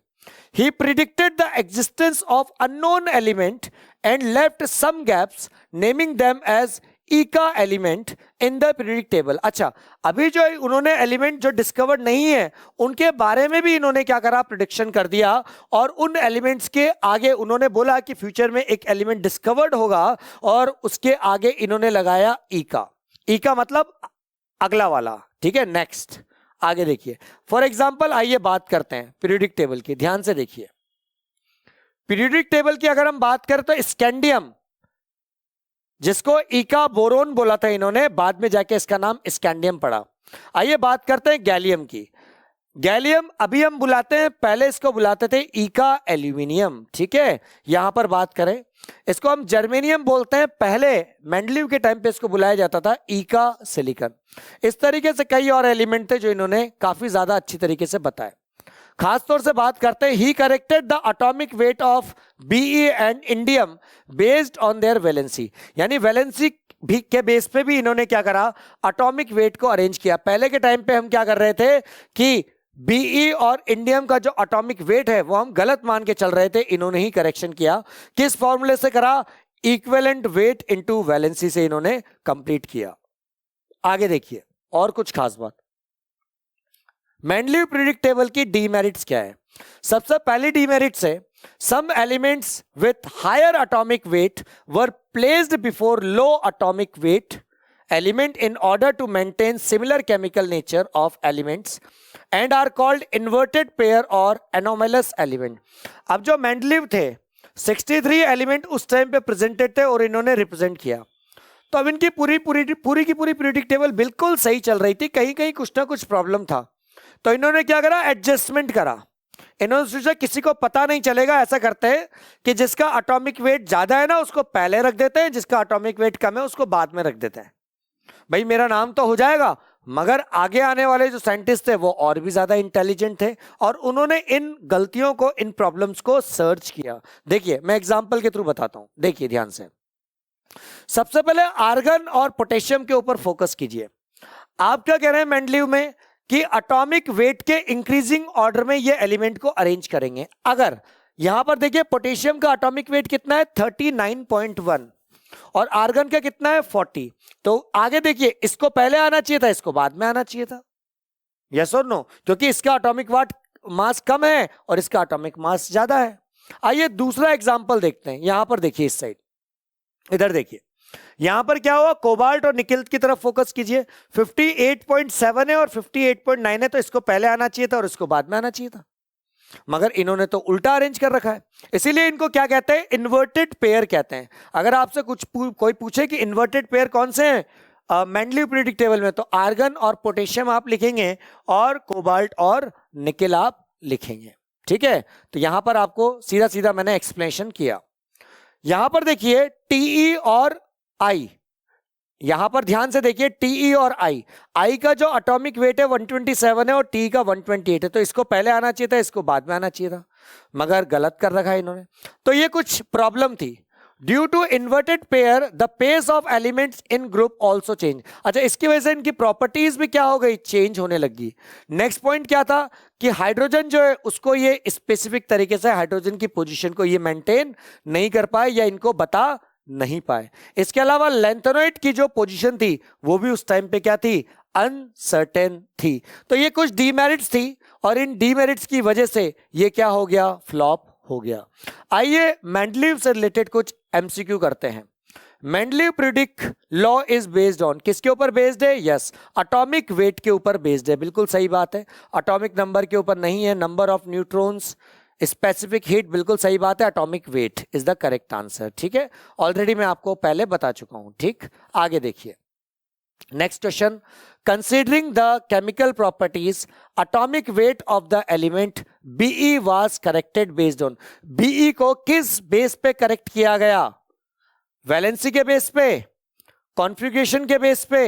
he predicted the existence of unknown element and left some gaps, naming them as इका element in the periodic table. अच्छा, अभी जो उन्होंने एलिमेंट जो डिस्कवर्ड नहीं है उनके बारे में भी इन्होंने क्या करा, प्रिडिक्शन कर दिया, और उन एलिमेंट्स के आगे उन्होंने बोला कि फ्यूचर में एक एलिमेंट डिस्कवर्ड होगा और उसके आगे इन्होंने लगाया इका। इका मतलब अगला वाला, ठीक है। नेक्स्ट आगे देखिए, फॉर एग्जाम्पल आइए बात करते हैं पीरियोडिक टेबल की। ध्यान से देखिए, पीरियोडिक टेबल की अगर हम बात करें तो स्कैंडियम, जिसको इका बोरोन बोला था इन्होंने, बाद में जाके इसका नाम स्कैंडियम पड़ा। आइए बात करते हैं गैलियम की। गैलियम अभी हम बुलाते हैं, पहले इसको बुलाते थे इका एल्यूमिनियम, ठीक है। यहां पर बात करें, इसको हम जर्मेनियम बोलते हैं, पहले मेंडलीव के टाइम पे इसको बुलाया जाता था इका सिलिकन। इस तरीके से कई और एलिमेंट थे जो इन्होंने काफी ज्यादा अच्छी तरीके से बताए। खासतौर से बात करते हैं, he corrected the atomic weight of B E and indium based on their valency. यानी वैलेंसी भी के बेस पे भी इन्होंने क्या करा, एटॉमिक वेट को अरेंज किया। पहले के टाइम पे हम क्या कर रहे थे कि बीई और इंडियम का जो एटॉमिक वेट है वो हम गलत मान के चल रहे थे, इन्होंने ही करेक्शन किया। किस फॉर्मूले से करा, इक्विवेलेंट वेट इनटू वैलेंसी से इन्होंने कंप्लीट किया। आगे देखिए और कुछ खास बात, मेंडलीव पीरियोडिक टेबल की डीमेरिट्स क्या है। सबसे पहली डीमेरिट्स है, some elements with higher atomic weight were placed before low atomic weight element in order to maintain similar chemical nature of elements and are called inverted pair or anomalous element। अब जो मेंडलीव थे 63 एलिमेंट उस टाइम पे प्रेजेंटेड थे और इन्होंने रिप्रेजेंट किया, तो अब इनकी पूरी की पूरी पीरियोडिक टेबल बिल्कुल सही चल रही थी, कहीं कहीं कुछ ना कुछ प्रॉब्लम था, तो इन्होंने क्या करा, एडजस्टमेंट करा। इन्होंने सोचा किसी को पता नहीं चलेगा, ऐसा करते हैं कि जिसका एटॉमिक वेट ज्यादा है ना उसको पहले रख देते हैं, जिसका एटॉमिक वेट कम है उसको बाद में रख देते हैं। भाई मेरा नाम तो हो जाएगा, मगर आगे आने वाले जो साइंटिस्ट थे वो और भी ज्यादा इंटेलिजेंट थे और उन्होंने इन गलतियों को, इन प्रॉब्लम्स को सर्च किया। देखिए मैं एग्जांपल के थ्रू बताता हूं, देखिए ध्यान से। सबसे पहले आर्गन और पोटेशियम के ऊपर फोकस कीजिए। आप क्या कह रहे हैं मेंडलीव में कि एटॉमिक वेट के इंक्रीजिंग ऑर्डर में ये एलिमेंट को अरेंज करेंगे। अगर यहां पर देखिए पोटेशियम का एटॉमिक वेट कितना है 39.1 और आर्गन का कितना है 40, तो आगे देखिए इसको पहले आना चाहिए था, इसको बाद में आना चाहिए था, यस और नो, क्योंकि इसका एटॉमिक मास कम है और इसका एटॉमिक मास ज्यादा है। आइए दूसरा एग्जांपल देखते हैं। यहां पर देखिए इस साइड, इधर देखिए यहां पर क्या हुआ, कोबाल्ट और निकेल की तरफ फोकस कीजिए। 58.7 है और 58.9 है, तो इसको पहले आना चाहिए था और इसको बाद में आना चाहिए था, मगर इन्होंने तो उल्टा अरेंज कर रखा है। इसीलिए इनको क्या कहते हैं, इन्वर्टेड पेयर कहते हैं। अगर आपसे कोई पूछे कि इन्वर्टेड पेयर कौन से हैं मेंडलीव पीरियोडिक टेबल में, तो आर्गन और पोटेशियम आप लिखेंगे और कोबाल्ट और निकेल आप लिखेंगे, ठीक है। तो यहां पर आपको सीधा सीधा मैंने एक्सप्लेनेशन किया। यहां पर देखिए टीई और आई, यहां पर ध्यान से देखिए टीई और आई का जो एटॉमिक वेट है 127 है और टी का 128 है, तो इसको पहले आना चाहिए था, इसको बाद में आना चाहिए था, मगर गलत कर रखा है इन्होंने। तो ये कुछ प्रॉब्लम थी। Due to inverted pair the pace of elements in group also change. अच्छा, इसकी वजह से इनकी प्रॉपर्टीज भी क्या हो गई, चेंज होने लगी। नेक्स्ट पॉइंट क्या था कि हाइड्रोजन जो है उसको ये स्पेसिफिक तरीके से हाइड्रोजन की पोजीशन को ये मेंटेन नहीं कर पाए या इनको बता नहीं पाए। इसके अलावा लैंथेनोइड की जो पोजीशन थी वो भी उस टाइम पे क्या थी, अनसर्टेन थी। तो ये कुछ डीमेरिट्स थी और इन डीमेरिट्स की वजह से ये क्या हो गया, फ्लॉप हो गया। आइए मेंडलीव से रिलेटेड कुछ एमसीक्यू करते हैं। Mendeleev predict law is based on, किसके ऊपर बेस्ड है, यस, एटॉमिक वेट के ऊपर बेस्ड है। बिल्कुल सही बात है, एटॉमिक नंबर के ऊपर नहीं है, number of neutrons, specific heat, बिल्कुल सही बात है, atomic weight is the correct answer. ठीक है, ऑलरेडी मैं आपको पहले बता चुका हूं। ठीक, आगे देखिए next question. Considering the chemical properties atomic weight of the element BE was corrected based on. BE को किस बेस पे करेक्ट किया गया, वैलेंसी के बेस पे, कॉन्फ़िगरेशन के बेस पे,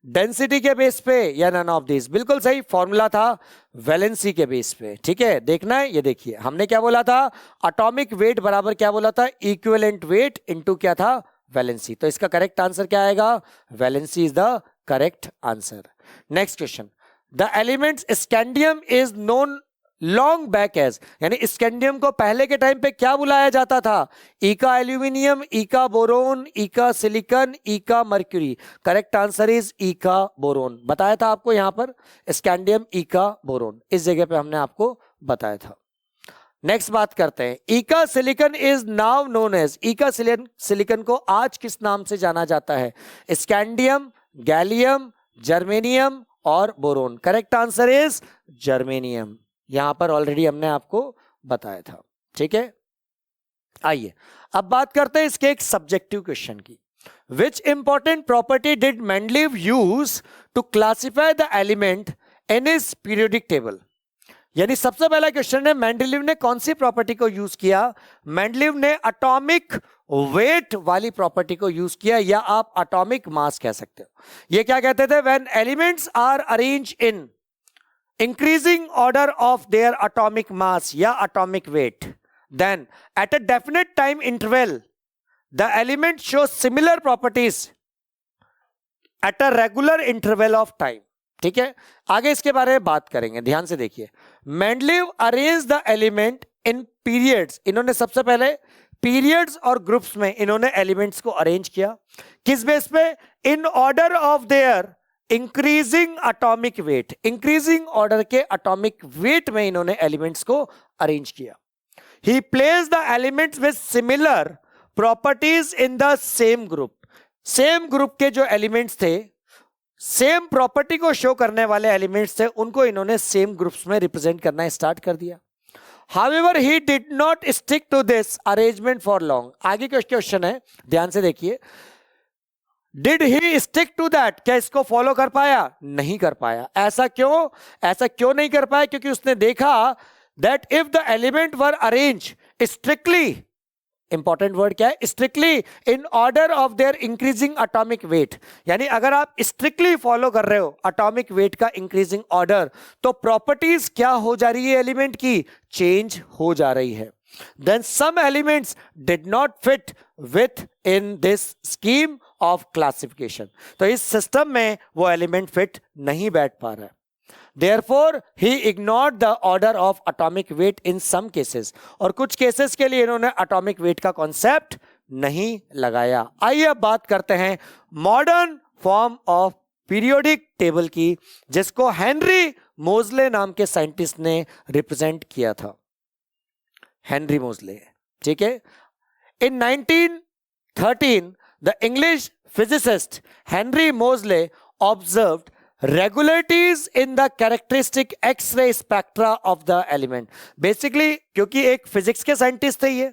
डेंसिटी के बेस पे, या नन ऑफ दिस। बिल्कुल सही, फॉर्मूला था वैलेंसी के बेस पे। ठीक है, देखना है, ये देखिए हमने क्या बोला था, एटॉमिक वेट बराबर क्या बोला था, इक्विवेलेंट वेट इनटू क्या था, वैलेंसी। तो इसका करेक्ट आंसर क्या आएगा, valency is the correct answer. Next question. The elements scandium is known long back as, यानी स्कैंडियम को पहले के टाइम पे क्या बुलाया जाता था, इका एल्यूमिनियम, इका बोरोन, इका सिलिकॉन, इका मर्क्यूरी। करेक्ट आंसर इज इका बोरोन। बताया था आपको यहां पर स्कैंडियम, इका बोरोन, इस जगह पे हमने आपको बताया था। नेक्स्ट बात करते हैं, इका silicon is now known as, इका सिलिकॉन को आज किस नाम से जाना जाता है, स्कैंडियम, गैलियम, जर्मेनियम और boron. Correct answer is germanium, यहां पर ऑलरेडी हमने आपको बताया था। ठीक है, आइए अब बात करते हैं इसके एक सब्जेक्टिव क्वेश्चन की। Which important property did Mendeleev use to classify the element in his periodic table. यानी सबसे पहला क्वेश्चन है, मेंडलीव ने कौन सी प्रॉपर्टी को यूज किया, मेंडलीव ने एटॉमिक वेट वाली प्रॉपर्टी को यूज किया, या आप एटॉमिक मास कह सकते हो। ये क्या कहते थे, when elements are arrange in increasing order of their atomic mass या atomic weight, then at a definite time interval the element shows similar properties at a regular interval of time। ठीक है, आगे इसके बारे में बात करेंगे, ध्यान से देखिए। Mendeleev arrange the element in periods, इन्होंने सबसे पहले पीरियड्स और ग्रुप्स में इन्होंने एलिमेंट्स को अरेंज किया, किस बेस पे, in order of their increasing atomic weight, increasing order के एटॉमिक वेट में इन्होंने एलिमेंट्स को अरेंज किया। He place the elements with similar properties in the same group, same group के जो एलिमेंट्स थे, सेम प्रॉपर्टी को शो करने वाले एलिमेंट्स थे, उनको इन्होंने सेम ग्रुप्स में रिप्रेजेंट करना स्टार्ट कर दिया। However, he did not stick to this arrangement for long। आगे का क्वेश्चन है, ध्यान से देखिए, did he stick to that, क्या इसको फॉलो कर पाया, नहीं कर पाया। ऐसा क्यों, ऐसा क्यों नहीं कर पाया, क्योंकि उसने देखा that if the element were arrange strictly, important word क्या है, strictly in order of their increasing atomic wait, यानी अगर आप स्ट्रिक्टली फॉलो कर रहे हो एटॉमिक वेट का इंक्रीजिंग ऑर्डर, तो प्रॉपर्टीज क्या हो जा रही है, एलिमेंट की चेंज हो जा रही है। Then some elements did not fit within this scheme of classification। तो इस सिस्टम में वो एलिमेंट फिट नहीं बैठ पा रहा है। Therefore, he ignored the order of atomic weight in some cases। और कुछ केसेस के लिए इन्होंने एटॉमिक वेट का कॉन्सेप्ट नहीं लगाया। आइए अब बात करते हैं modern form of periodic table की, जिसको हेनरी मोजले नाम के साइंटिस्ट ने रिप्रेजेंट किया था, हेनरी मोजले। ठीक है, इन 1913 द इंग्लिश फिजिसिस्ट हेनरी मोजले observed regularities in the characteristic X-ray spectra of the element। Basically क्योंकि एक फिजिक्स के साइंटिस्ट थे, ये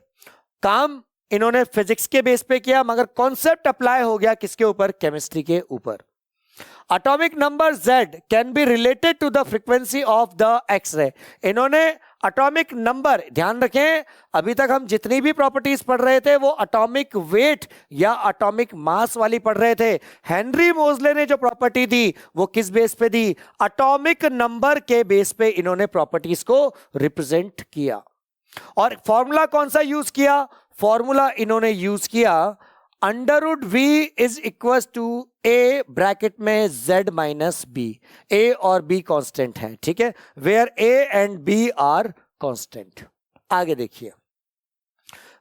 काम इन्होंने फिजिक्स के बेस पे किया, मगर कॉन्सेप्ट अप्लाई हो गया किसके ऊपर, केमिस्ट्री के ऊपर। Atomic number Z can be related to the frequency of the X-ray. इन्होंने एटॉमिक नंबर, ध्यान रखें अभी तक हम जितनी भी प्रॉपर्टीज पढ़ रहे थे वो एटॉमिक वेट या एटॉमिक मास वाली पढ़ रहे थे। हेनरी मोजले ने जो प्रॉपर्टी दी वो किस बेस पे दी? एटॉमिक नंबर के बेस पे इन्होंने प्रॉपर्टीज को रिप्रेजेंट किया। और फॉर्मूला कौन सा यूज किया? फॉर्मूला इन्होंने यूज किया under root v is equal to a bracket में z माइनस बी। ए और बी कांस्टेंट है, ठीक है, where a and b are constant. आगे देखिए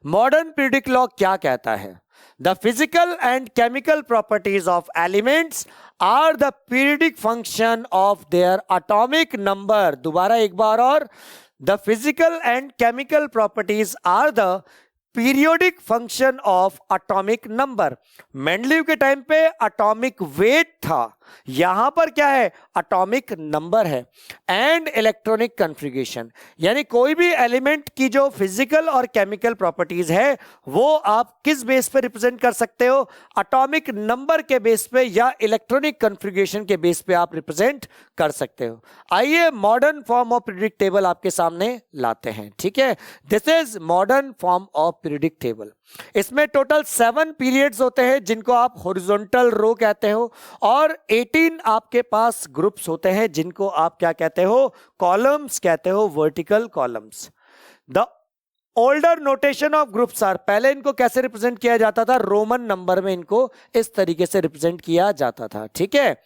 मॉडर्न पीरियोडिक लॉ क्या कहता है? The physical and chemical properties of elements are the periodic function of their atomic number. दोबारा एक बार और, the physical and chemical properties are the periodic function of atomic number. Mendeleev के टाइम पे एटॉमिक वेट था, यहां पर क्या है? एटॉमिक नंबर है। एंड इलेक्ट्रॉनिक कॉन्फ़िगरेशन, यानी कोई भी एलिमेंट की जो फिजिकल और केमिकल प्रॉपर्टीज है वो आप किस बेस पे रिप्रेजेंट कर सकते हो? एटॉमिक नंबर के बेस पे या इलेक्ट्रॉनिक कॉन्फ़िगरेशन के बेस पे आप रिप्रेजेंट कर सकते हो। आइए modern form of periodic table आपके सामने लाते हैं, ठीक है। This is modern form of periodic table. इसमें टोटल 7 पीरियड्स होते हैं जिनको आप हॉरिजॉन्टल रो कहते हो, और 18 आपके पास ग्रुप्स होते हैं जिनको आप क्या कहते हो? कॉलम्स कहते हो, vertical columns. The older notation of groups are, पहले इनको कैसे रिप्रेजेंट किया जाता था? रोमन नंबर में इनको इस तरीके से रिप्रेजेंट किया जाता था, ठीक है।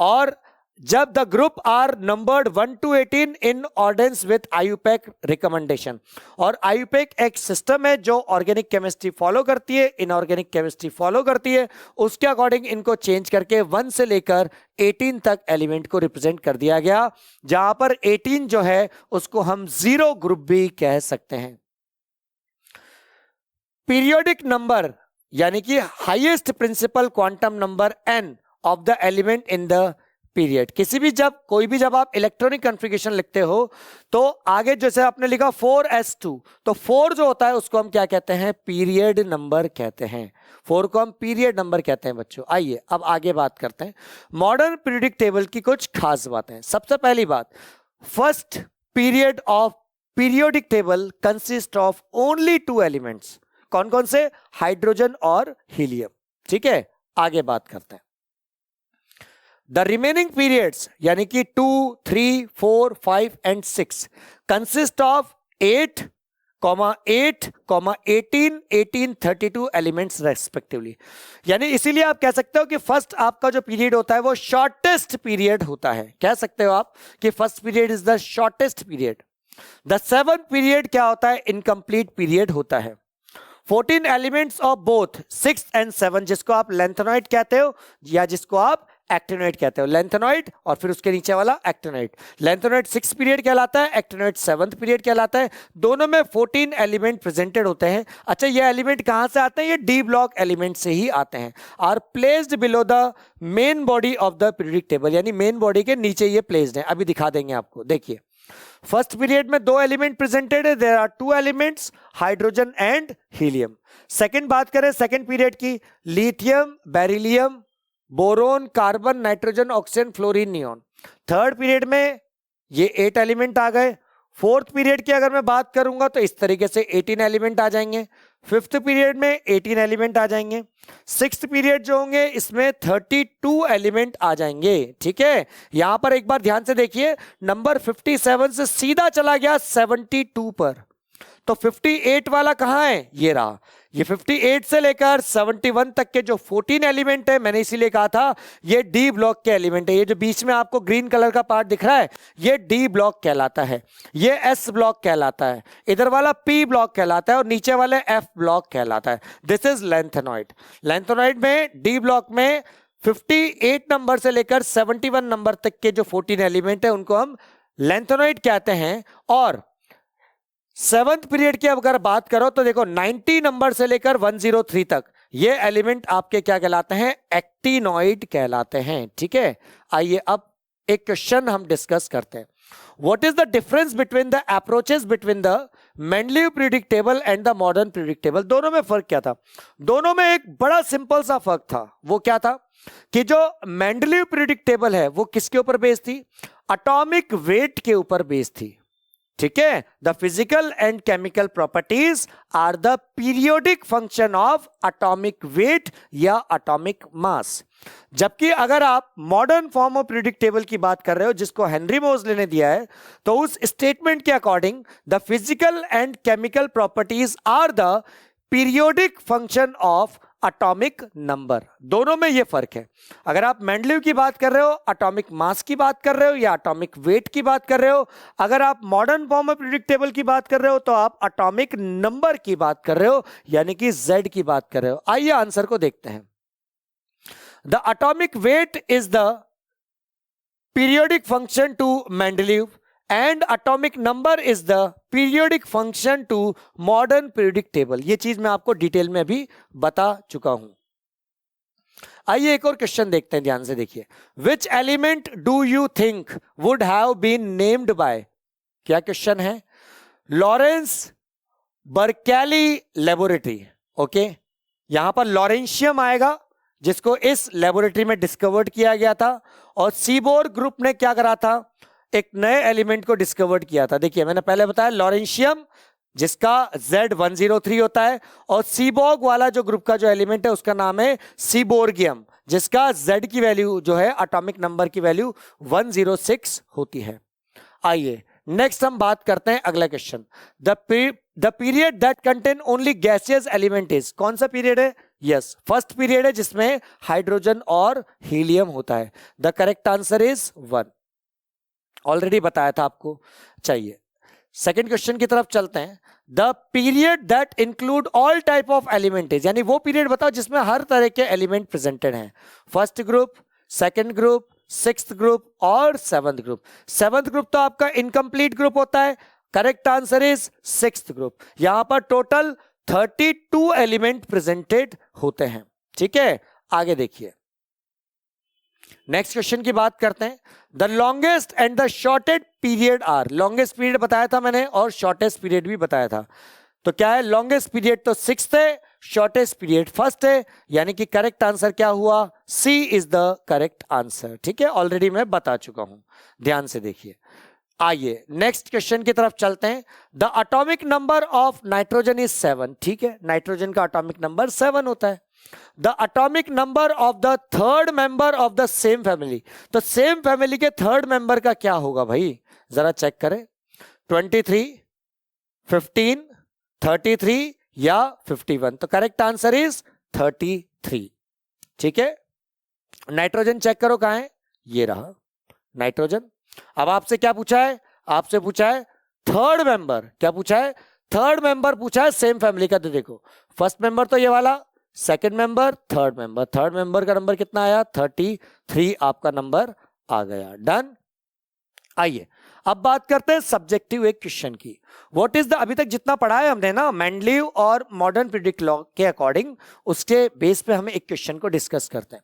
और जब the group are numbered 1 to 18 in accordance with IUPAC recommendation, और आईयूपैक एक सिस्टम है जो ऑर्गेनिक केमिस्ट्री फॉलो करती है, इनऑर्गेनिक केमिस्ट्री फॉलो करती है, उसके अकॉर्डिंग इनको चेंज करके 1 से लेकर 18 तक एलिमेंट को रिप्रेजेंट कर दिया गया, जहां पर 18 जो है उसको हम जीरो ग्रुप भी कह सकते हैं। पीरियोडिक नंबर यानी कि highest principal quantum number n of the element in the period. किसी भी जब आप इलेक्ट्रॉनिक कॉन्फ़िगरेशन लिखते हो तो आगे जैसे आपने लिखा 4s2, तो 4 जो होता है उसको हम क्या कहते हैं? पीरियड नंबर कहते हैं। 4 को हम पीरियड नंबर कहते हैं बच्चों। आइए अब आगे बात करते हैं मॉडर्न पीरियोडिक टेबल की कुछ खास बातें। सबसे पहली बात, first period of periodic table consist of only 2 elements. कौन कौन से? हाइड्रोजन और हीलियम, ठीक है। आगे बात करते हैं द रिमेनिंग पीरियड्स यानी कि 2, 3, 4, 5 and 6 consist of 8, 8, 18, 18, 32 elements respectively. यानी इसीलिए आप कह सकते हो कि फर्स्ट आपका जो पीरियड होता है वो शॉर्टेस्ट पीरियड होता है। कह सकते हो आप कि first period is the shortest period. The 7th period क्या होता है? इनकम्प्लीट पीरियड होता है। 14 एलिमेंट्स ऑफ बोथ 6 एंड 7, जिसको आप लेंथेनॉइड कहते हो या जिसको आप एक्टिनोइड कहते हो। लेंथेनॉइड और फिर उसके नीचे वाला एक्टिनोइड। लेंथेनॉइड 6 पीरियड कहलाता है, एक्टिनोइड 7th पीरियड कहलाता है। दोनों में 14 एलिमेंट प्रेजेंटेड होते हैं। अच्छा, ये एलिमेंट कहां से आते हैं? ये डी ब्लॉक एलिमेंट से ही आते हैं। Are placed below the main body of the periodic table, यानी मेन बॉडी के नीचे ये प्लेस्ड है। अभी दिखा देंगे आपको। देखिए फर्स्ट पीरियड में 2 एलिमेंट प्रेजेंटेड है, there are 2 elements, hydrogen and helium. Second बात करें सेकंड पीरियड की, lithium, beryllium, boron, carbon, nitrogen, oxygen, fluorine, neon. Third period में ये 8 एलिमेंट आ गए। फोर्थ पीरियड की अगर मैं बात करूंगा तो इस तरीके से 18 एलिमेंट आ जाएंगे। फिफ्थ पीरियड में 18 एलिमेंट आ जाएंगे। सिक्स्थ पीरियड जो होंगे इसमें 32 एलिमेंट आ जाएंगे, ठीक है। यहां पर एक बार ध्यान से देखिए, नंबर 57 से सीधा चला गया 72 पर, तो 58 वाला कहां है? ये रहा। ये 58 से लेकर 71 तक के जो 14 एलिमेंट है, मैंने इसीलिए कहा था ये डी ब्लॉक के एलिमेंट है। ये जो बीच में आपको ग्रीन कलर का पार्ट दिख रहा है ये डी ब्लॉक कहलाता है, ये एस ब्लॉक कहलाता है, इधर वाला पी ब्लॉक कहलाता है और नीचे वाले एफ ब्लॉक कहलाता है। This is lanthanoid. लेंथेनॉइड में डी ब्लॉक में 58 नंबर से लेकर 71 नंबर तक के जो 14 एलिमेंट है उनको हम लेंथेनॉइड कहते हैं। और 7th पीरियड की अगर बात करो तो देखो 90 नंबर से लेकर 103 तक ये एलिमेंट आपके क्या कहलाते हैं? एक्टिनॉइड कहलाते हैं, ठीक है। आइए अब एक क्वेश्चन हम डिस्कस करते हैं. What is the difference between the approaches between the Mendeleev periodic table and the modern periodic table? दोनों में फर्क क्या था? दोनों में एक बड़ा सिंपल सा फर्क था. वो क्या था कि जो Mendeleev periodic table है वो किसके ऊपर बेस्ड थी? एटॉमिक वेट के ऊपर बेस्ड थी. ठीक है, the physical and chemical properties are the periodic function of atomic weight या एटॉमिक मास. जबकि अगर आप modern form of periodic table की बात कर रहे हो जिसको हेनरी मोज़ले ने दिया है, तो उस स्टेटमेंट के according the physical and chemical properties are the periodic function of atomic number. दोनों में ये फर्क है. अगर आप मेंडलीव की बात कर रहे हो, एटॉमिक मास की बात कर रहे हो या एटॉमिक वेट की बात कर रहे हो, अगर आप modern form of periodic table की बात कर रहे हो तो आप एटॉमिक नंबर की बात कर रहे हो, यानी कि Z की बात कर रहे हो. आइए आंसर को देखते हैं. The atomic weight is the periodic function to Mendeleev and atomic number is the periodic function to modern periodic table. ये चीज मैं आपको डिटेल में भी बता चुका हूं. आइए एक और क्वेश्चन देखते हैं, ध्यान से देखिए. Which element do you think would have been named by? क्या क्वेश्चन है? Lawrence Berkeley laboratory. ओके, यहां पर लॉरेंशियम आएगा जिसको इस लेबोरेटरी में डिस्कवर्ड किया गया था, और सीबोर ग्रुप ने क्या करा था? एक नए एलिमेंट को डिस्कवर्ड किया था. देखिए मैंने पहले बताया लॉरेंशियम जिसका Z103 होता है, और सीबोर्ग वाला जो ग्रुप का जो एलिमेंट है उसका नाम है सीबोर्गियम जिसका Z की वैल्यू जो है एटॉमिक नंबर की वैल्यू 106 होती है. आइए नेक्स्ट हम बात करते हैं अगला question. The period that contain only gaseous element is. कौन सा पीरियड है? यस, फर्स्ट पीरियड है जिसमें हाइड्रोजन और हीलियम होता है. The correct answer is 1. Already बताया था आपको. चाहिए सेकंड क्वेश्चन की तरफ चलते हैं. The period that include all type of element is. यानी वो पीरियड बताओ जिसमें हर तरह के एलिमेंट प्रेजेंटेड हैं. First group, second group, sixth group और सेवंथ ग्रुप. सेवंथ ग्रुप तो आपका इनकम्प्लीट ग्रुप होता है. Correct answer is sixth group. यहां पर टोटल 32 एलिमेंट प्रेजेंटेड होते हैं. ठीक है, आगे देखिए नेक्स्ट क्वेश्चन की बात करते हैं. The longest and the shortest period are. Longest period बताया था मैंने और शॉर्टेस्ट पीरियड भी बताया था. तो क्या है? लॉन्गेस्ट पीरियड तो 6th है, शॉर्टेस्ट पीरियड 1st है, यानी कि करेक्ट आंसर क्या हुआ? सी इज द करेक्ट आंसर. ठीक है, ऑलरेडी मैं बता चुका हूं. ध्यान से देखिए. आइए नेक्स्ट क्वेश्चन की तरफ चलते हैं. The atomic number of nitrogen is 7. ठीक है, नाइट्रोजन का एटॉमिक नंबर 7 होता है. The atomic number of the third member of the same family. तो सेम फैमिली के थर्ड मेंबर का क्या होगा भाई? जरा चेक करें. 23, 15, 33 या 51. तो करेक्ट आंसर इज 33. ठीक है, नाइट्रोजन चेक करो कहां है. ये रहा नाइट्रोजन. अब आपसे क्या पूछा है? आपसे पूछा है थर्ड मेंबर. क्या पूछा है? थर्ड मेंबर पूछा है सेम फैमिली का. तो देखो फर्स्ट मेंबर तो ये वाला, second member, third member. Third member का नंबर कितना आया? 33 आपका नंबर आ गया. डन. आइए अब बात करते हैं सब्जेक्टिव एक क्वेश्चन की. व्हाट इज द, अभी तक जितना पढ़ा है हमने ना मेंडलीव और मॉडर्न पीरियोडिक लॉ के अकॉर्डिंग, उसके बेस पे हमें एक क्वेश्चन को डिस्कस करते हैं.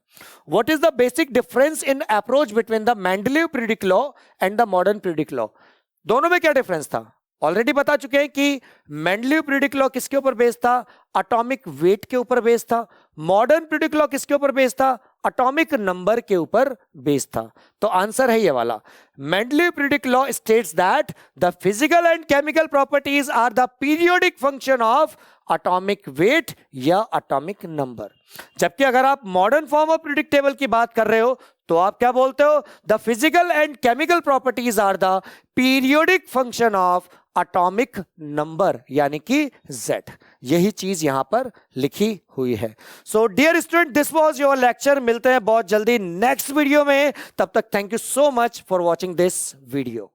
What is the basic difference in approach between the Mendeleev periodic law and the modern periodic law. दोनों में क्या डिफरेंस था? ऑलरेडी बता चुके हैं कि मेंडलीव पीरियोडिक लॉ किसके ऊपर बेस्ड था? एटॉमिक वेट के ऊपर बेस्ड था. मॉडर्न पीरियोडिक लॉ किसके ऊपर बेस्ड था? एटॉमिक नंबर के ऊपर बेस्ड था. तो आंसर है ये वाला. Mendeleev periodic law states that the physical and chemical properties are the periodic function of atomic weight या एटॉमिक नंबर. जबकि अगर आप modern form of periodic table की बात कर रहे हो तो आप क्या बोलते हो? The physical and chemical properties are the periodic function of atomic number, यानी कि Z. यही चीज यहां पर लिखी हुई है. So dear student, this was your lecture. मिलते हैं बहुत जल्दी नेक्स्ट वीडियो में. तब तक thank you so much for watching this video.